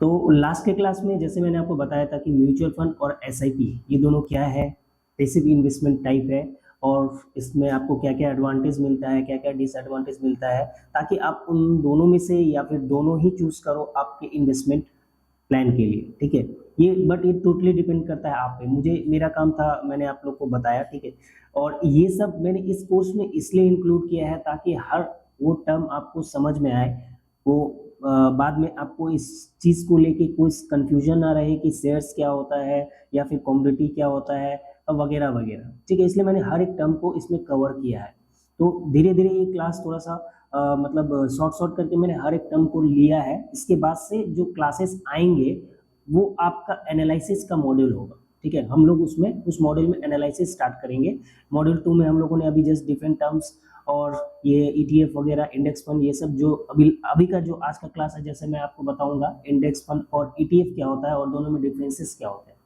तो लास्ट के क्लास में जैसे मैंने आपको बताया था कि म्यूचुअल फंड और एसआईपी ये दोनों क्या है, पैसिव इन्वेस्टमेंट टाइप है और इसमें आपको क्या क्या एडवांटेज मिलता है, क्या क्या डिसएडवांटेज मिलता है, ताकि आप उन दोनों में से या फिर दोनों ही चूज करो आपके इन्वेस्टमेंट प्लान के लिए। ठीक है, ये बट ये टोटली डिपेंड करता है आप पे। मुझे मेरा काम था, मैंने आप लोग को बताया। ठीक है, और ये सब मैंने इस कोर्स में इसलिए इंक्लूड किया है ताकि हर वो टर्म आपको समझ में आए, वो बाद में आपको इस चीज को लेके कोई कंफ्यूजन ना रहे कि शेयर्स क्या होता है या फिर कमोडिटी क्या होता है वगैरह वगैरह। ठीक है, इसलिए मैंने हर एक टर्म को इसमें कवर किया है। तो धीरे धीरे ये क्लास थोड़ा सा मतलब शॉर्ट शॉर्ट करके मैंने हर एक टर्म को लिया है। इसके बाद से जो क्लासेस आएंगे वो आपका एनालिसिस का मॉड्यूल होगा। ठीक है, हम लोग उसमें उस मॉड्यूल में एनालिसिस स्टार्ट करेंगे। मॉड्यूल 2 में हम लोगों ने अभी जस्ट डिफरेंट टर्म्स और ये ईटीएफ वगैरह, इंडेक्स फंड, ये सब जो अभी का जो आज का क्लास है, जैसे मैं आपको बताऊंगा इंडेक्स फंड और ईटीएफ क्या होता है और दोनों में डिफरेंसेस क्या होते हैं।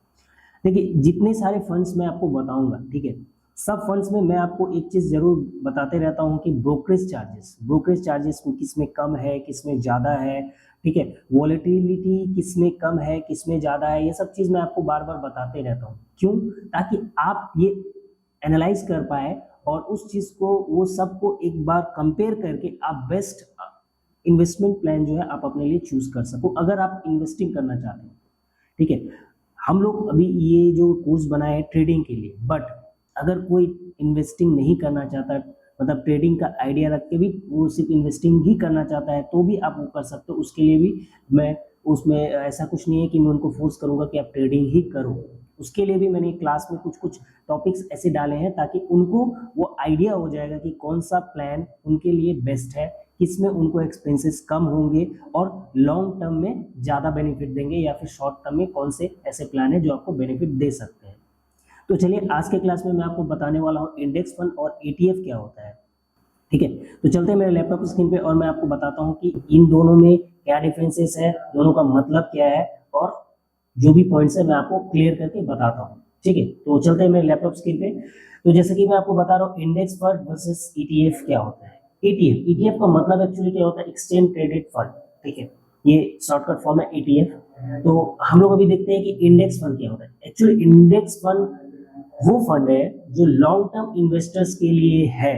देखिए, जितने सारे फंड्स मैं आपको बताऊंगा, ठीक है, सब फंड्स में मैं आपको एक चीज जरूर बताते रहता हूं कि ब्रोकरेज चार्जेस किसमें कम है, किसमें ज्यादा है। ठीक है, वॉलेटिलिटी किसमें कम है, किसमें ज्यादा है, ये सब चीज मैं आपको बार बार बताते रहता हूँ। क्यों? ताकि आप ये एनालाइज कर पाए और उस चीज को, वो सबको एक बार कंपेयर करके आप बेस्ट इन्वेस्टमेंट प्लान जो है आप अपने लिए चूज कर सको, अगर आप इन्वेस्टिंग करना चाहते हैं। ठीक है, हम लोग अभी ये जो कोर्स बनाए हैं ट्रेडिंग के लिए, बट अगर कोई इन्वेस्टिंग नहीं करना चाहता, मतलब ट्रेडिंग का आइडिया रख के भी वो सिर्फ इन्वेस्टिंग ही करना चाहता है, तो भी आप वो कर सकते हो। उसके लिए भी मैं, उसमें ऐसा कुछ नहीं है कि मैं उनको फोर्स करूंगा कि आप ट्रेडिंग ही करो। उसके लिए भी मैंने क्लास में कुछ कुछ टॉपिक्स ऐसे डाले हैं ताकि उनको वो आइडिया हो जाएगा कि कौन सा प्लान उनके लिए बेस्ट है, किसमें उनको एक्सपेंसेस कम होंगे और लॉन्ग टर्म में ज़्यादा बेनिफिट देंगे, या फिर शॉर्ट टर्म में कौन से ऐसे प्लान है जो आपको बेनिफिट दे सकते हैं। तो चलिए, आज के क्लास में मैं आपको बताने वाला हूँ इंडेक्स फंड और ईटीएफ क्या होता है। ठीक है, तो चलते हैं मेरे लैपटॉप की स्क्रीन पे और मैं आपको बताता हूँ कि इन दोनों में क्या डिफरेंसेस है, दोनों का मतलब क्या है, और जो भी पॉइंट्स है मैं आपको क्लियर करके बताता हूँ। ठीक है, तो चलते हैं मेरे लैपटॉप स्क्रीन पे। तो जैसे कि मैं आपको बता रहा हूँ, इंडेक्स फंड वर्सेस ईटीएफ क्या होता है। ईटीएफ का मतलब एक्चुअली क्या होता है, एक्सचेंज ट्रेडेड फंड। ठीक है, ये शॉर्टकट फॉर्म है ईटीएफ। तो हम लोग अभी देखते हैं कि इंडेक्स फंड क्या होता है। एक्चुअली इंडेक्स फंड वो फंड है जो लॉन्ग टर्म इन्वेस्टर्स के लिए है,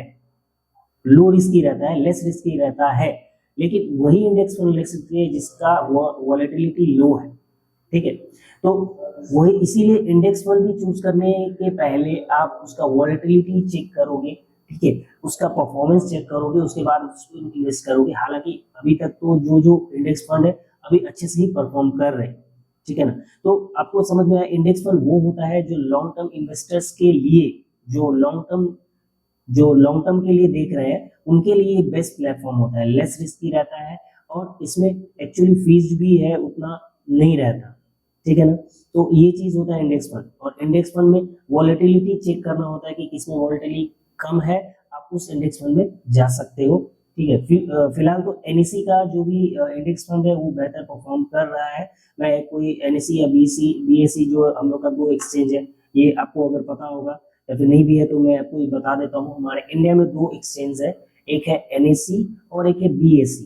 लो रिस्की रहता है, लेस रिस्की रहता है, लेकिन वही इंडेक्स फंड ले सकते हैं जिसका वॉलेटिलिटी लो है। ठीक है, तो वही, इसीलिए इंडेक्स फंड भी चूज करने के पहले आप उसका वॉलेटिलिटी चेक करोगे। ठीक है, उसका परफॉर्मेंस चेक करोगे, उसके बाद उसको इन्वेस्ट करोगे। हालांकि अभी तक तो जो जो इंडेक्स फंड है अभी अच्छे से ही परफॉर्म कर रहे हैं। ठीक है ना, तो आपको समझ में आया, इंडेक्स फंड वो होता है जो लॉन्ग टर्म इन्वेस्टर्स के लिए, जो लॉन्ग टर्म के लिए देख रहे हैं, उनके लिए बेस्ट प्लेटफॉर्म होता है, लेस रिस्की रहता है और इसमें एक्चुअली फीस भी है उतना नहीं रहता। ठीक है ना, तो ये चीज होता है इंडेक्स फंड। और इंडेक्स फंड में वॉलेटिलिटी चेक करना होता है कि किसमें वॉलेटिलिटी कम है, आप उस इंडेक्स फंड में जा सकते हो। ठीक है, फिलहाल तो एनएससी का जो भी इंडेक्स फंड है वो बेहतर परफॉर्म कर रहा है। मैं कोई एनएससी या बीएससी जो हम लोग का दो एक्सचेंज है, ये आपको अगर पता होगा या फिर नहीं भी है तो मैं आपको ये बता देता हूँ। हमारे इंडिया में दो एक्सचेंज है, एक है एनएससी और एक है बीएससी।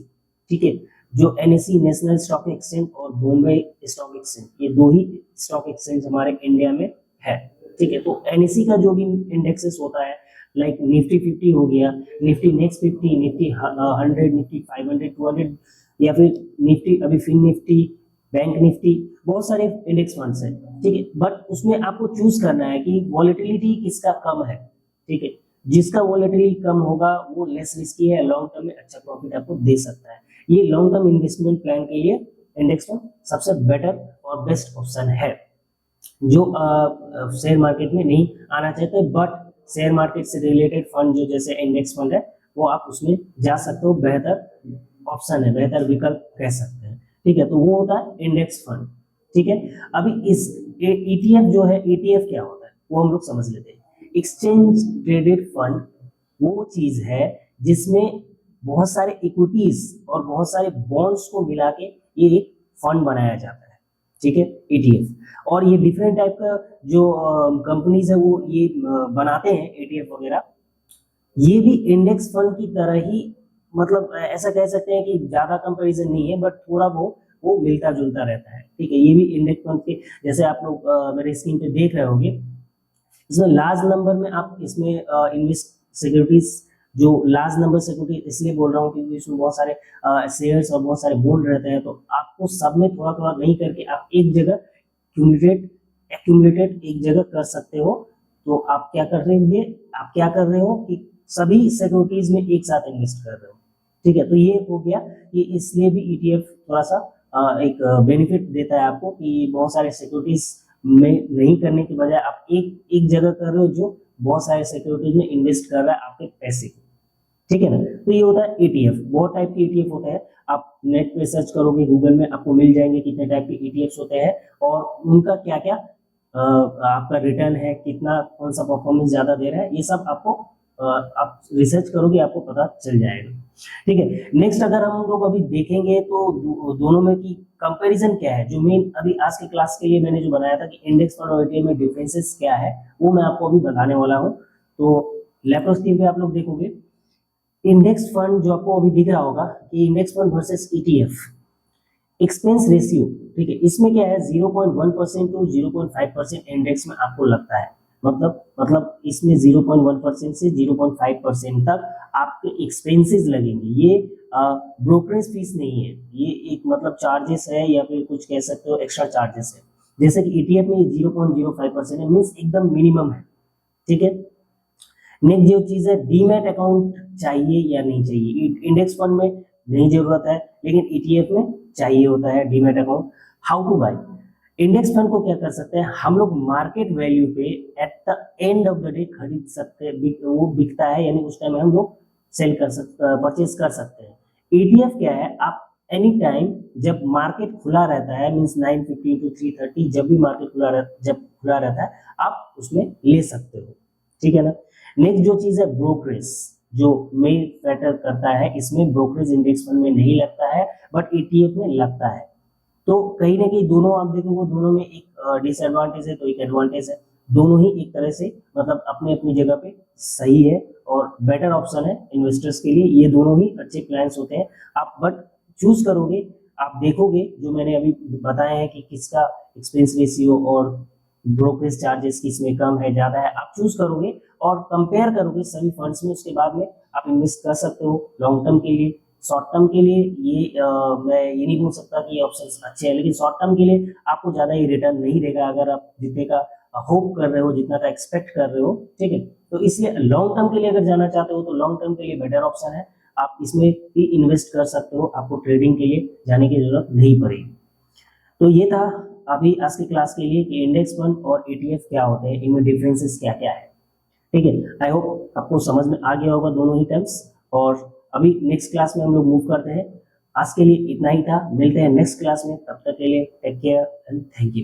ठीक है, जो एनएससी नेशनल स्टॉक एक्सचेंज और बॉम्बे स्टॉक एक्सचेंज, ये दो ही स्टॉक एक्सचेंज हमारे इंडिया में है। ठीक है, तो एनएससी का जो भी इंडेक्सेस होता है, लाइक निफ्टी 50 हो गया, निफ्टी नेक्स्ट 50, निफ्टी 100, निफ्टी 500, 200, या फिर निफ्टी, अभी फिन निफ्टी, बैंक निफ्टी, बहुत सारे इंडेक्स फंड्स हैं। ठीक है, बट उसमें आपको चूज करना है कि वॉलेटिलिटी किसका कम है। ठीक है, जिसका वॉलेटिलिटी कम होगा वो लेस रिस्की है, लॉन्ग टर्म में अच्छा प्रॉफिट आपको दे सकता है। ये लॉन्ग टर्म इन्वेस्टमेंट प्लान के लिए इंडेक्स फंड सबसे बेटर और बेस्ट ऑप्शन है, जो शेयर मार्केट में नहीं आना चाहते, बट शेयर मार्केट से रिलेटेड फंड जो जैसे इंडेक्स फंड है वो आप उसमें जा सकते हो, बेहतर ऑप्शन है, बेहतर विकल्प कह सकते हैं। ठीक है, तो वो होता है इंडेक्स फंड। ठीक है, अभी इस ईटीएफ जो है, ईटीएफ क्या होता है वो हम लोग समझ लेते हैं। एक्सचेंज ट्रेडेड फंड वो चीज है जिसमें बहुत सारे इक्विटीज और बहुत सारे बॉन्ड्स को मिला के ये एक फंड बनाया जाता है। ठीक है, ईटीएफ, और ये डिफरेंट टाइप का जो कंपनीज है वो ये बनाते हैं ईटीएफ वगैरह। ये भी इंडेक्स फंड की तरह ही, मतलब ऐसा कह सकते हैं कि ज्यादा कंपैरिजन नहीं है, बट थोड़ा बहुत वो मिलता जुलता रहता है, ठीक है। ये भी इंडेक्स फंड के जैसे आप लोग मेरे स्क्रीन पे देख रहे होंगे, इसमें लार्ज नंबर में आप इसमें इन्वेस्ट सिक्योरिटीज, जो लार्ज नंबर सिक्योरिटी इसलिए बोल रहा हूँ क्योंकि इसमें बहुत सारे शेयर्स और बहुत सारे बॉन्ड रहते हैं, तो आपको सब में थोड़ा थोड़ा नहीं करके आप एक जगह एक्यूमुलेटेड एक जगह कर सकते हो। तो आप क्या कर रहे हो कि सभी सिक्योरिटीज में एक साथ इन्वेस्ट कर रहे हो, ठीक है। तो ये हो गया, ये इसलिए भी ईटीएफ थोड़ा सा एक बेनिफिट देता है आपको कि बहुत सारे सिक्योरिटीज में नहीं करने की बजाय आप एक जगह कर रहे हो जो बहुत सारे सिक्योरिटीज में इन्वेस्ट कर रहा है आपके पैसे को, ठीक है ना। तो ये होता है ईटीएफ, बहुत टाइप के ईटीएफ होते हैं। आप नेट पे सर्च करोगे गूगल में, आपको मिल जाएंगे कितने टाइप के ईटीएफ होते हैं और उनका क्या क्या आपका रिटर्न है, कितना कौन सा परफॉर्मेंस ज्यादा दे रहा है, ये सब आपको आप रिसर्च करोगे आपको पता चल जाएगा, ठीक है। नेक्स्ट अगर हम लोग अभी देखेंगे तो दोनों में की कंपैरिजन क्या है, जो मेन अभी आज के क्लास के लिए मैंने जो बनाया था कि इंडेक्स फंड और ईटीएफ में डिफरेंसेस क्या है, वो मैं आपको अभी बताने वाला हूँ। तो लैपटॉप स्क्रीन पे आप लोग देखोगे इंडेक्स फंड जो आपको अभी दिख रहा होगा कि index fund versus ETF expense ratio, ठीक है। इसमें क्या है 0.1% टू 0.5% इंडेक्स में आपको लगता है, मतलब इसमें 0.1% से 0.5% तक आपके एक्सपेंसेस लगेंगे। ये ब्रोकरेज फीस नहीं है, ये एक मतलब चार्जेस है या फिर कुछ कह सकते हो एक्स्ट्रा चार्जेस है। जैसे कि ईटीएफ में 0.05% है, मीन्स एकदम मिनिमम है, ठीक है। नेक्स्ट जो चीज है डीमैट अकाउंट चाहिए या नहीं चाहिए, इंडेक्स फंड में नहीं जरूरत है लेकिन ईटीएफ में चाहिए होता है demat account. How to buy, index fund को क्या कर सकते हैं हम लोग मार्केट वैल्यू पे at the end of the day खरीद सकते हैं, वो बिकता है यानी उस टाइम हम लोग सेल कर सकते, परचेज कर सकते हैं। ईटीएफ क्या है, आप एनी टाइम जब मार्केट खुला रहता है, मींस 9:15 टू 3:30 जब भी मार्केट खुला रहता है आप उसमें ले सकते हो, ठीक है ना। नेक्स्ट जो चीज है ब्रोकरेज, जो मेन मैटर करता है, इसमें ब्रोकरेज इंडेक्स फंड में नहीं लगता है बट ईटीएफ में लगता है। तो कहीं ना कहीं दोनों आप देखोगे, दोनों में एक डिसएडवांटेज है तो एक एडवांटेज है, दोनों ही एक तरह से मतलब अपनी अपनी जगह पे सही है और बेटर ऑप्शन है इन्वेस्टर्स के लिए। ये दोनों ही अच्छे प्लान्स होते हैं, आप बट चूज करोगे, आप देखोगे जो मैंने अभी बताया है कि किसका एक्सपेंस रेशियो और ब्रोकरेज चार्जेस किसमें कम है ज्यादा है, आप चूज करोगे और कंपेयर करोगे सभी फंड्स में, उसके बाद में आप इन्वेस्ट कर सकते हो लॉन्ग टर्म के लिए। शॉर्ट टर्म के लिए ये मैं ये नहीं बोल सकता कि ये ऑप्शंस अच्छे हैं, लेकिन शॉर्ट टर्म के लिए आपको ज्यादा ही रिटर्न नहीं देगा अगर आप जितने का होप कर रहे हो, जितना का एक्सपेक्ट कर रहे हो, ठीक है। तो इसलिए लॉन्ग टर्म के लिए अगर जाना चाहते हो तो लॉन्ग टर्म के लिए बेटर ऑप्शन है, आप इसमें भी इन्वेस्ट कर सकते हो, आपको ट्रेडिंग के लिए जाने की जरूरत नहीं पड़ेगी। तो ये था अभी आज की क्लास के लिए कि इंडेक्स फंड और ईटीएफ क्या होते हैं, इनमें डिफरेंसेस क्या क्या है, ठीक है। आई होप आपको समझ में आ गया होगा दोनों ही टर्म्स। और अभी नेक्स्ट क्लास में हम लोग मूव करते हैं। आज के लिए इतना ही था, मिलते हैं नेक्स्ट क्लास में, तब तक के लिए take care and thank you.